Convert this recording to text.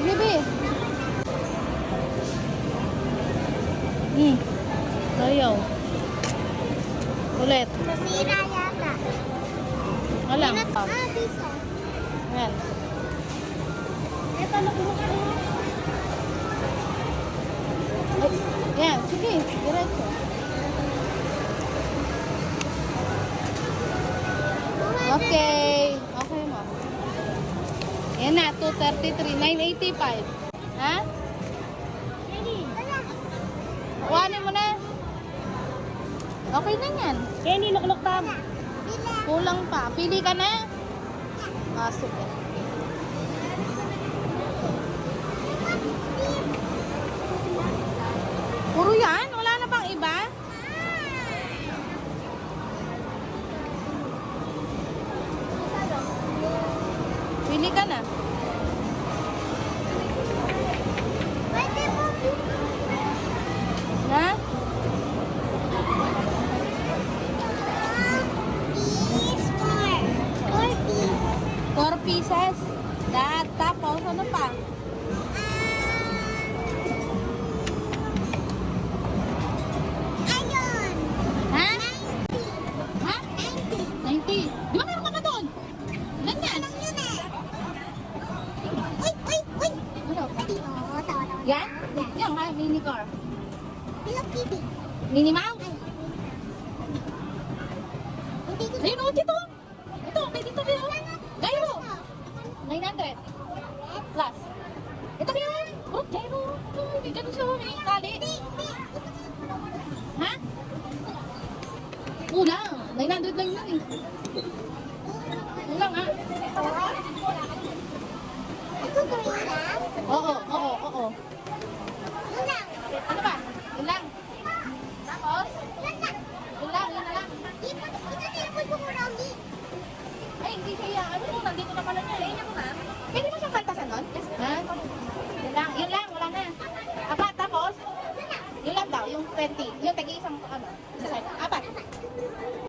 Bibi. Ayaw. Ulit. Nasira yata. Wala. Bisa. Ayan. Ito, nakuha ka. Yan, sige. Diretso. Okay. Okay mo. Yan na, 233. 985. Ha? Kuhanin mo na. Okay na yan. Kenny, lukluk tam. Kulang pa. Pili ka na. Ah, sige. Puro yan? Wala na bang iba? Pili ka na. Na? Four pieces. Tapos ano pa? Ha? Ha? 90. Di ba meron ka pa doon? Ilan yan? Ano? Yan? Yan ha, mini car. Mini Mouse? Ayun o, dito. Ito, may dito dito. Gyro. 900. Plus. Ito ba yun? Oh, gyro. May ganun siya, may kali. Ha? Kulang. 900 lang yun eh. Kulang ha? Oo. Ano ba? Yun lang. Tapos? Yun lang, yun na lang. Ay, hindi siya. Ano mo, nandito na pala niya. Lain niya mo na. Pwede mo siyang kaltasan nun? Ha? Yun lang, wala na. Apat, tapos? Yun lang daw, yung 20. Yung tagi isang, ano, isa side. Apat.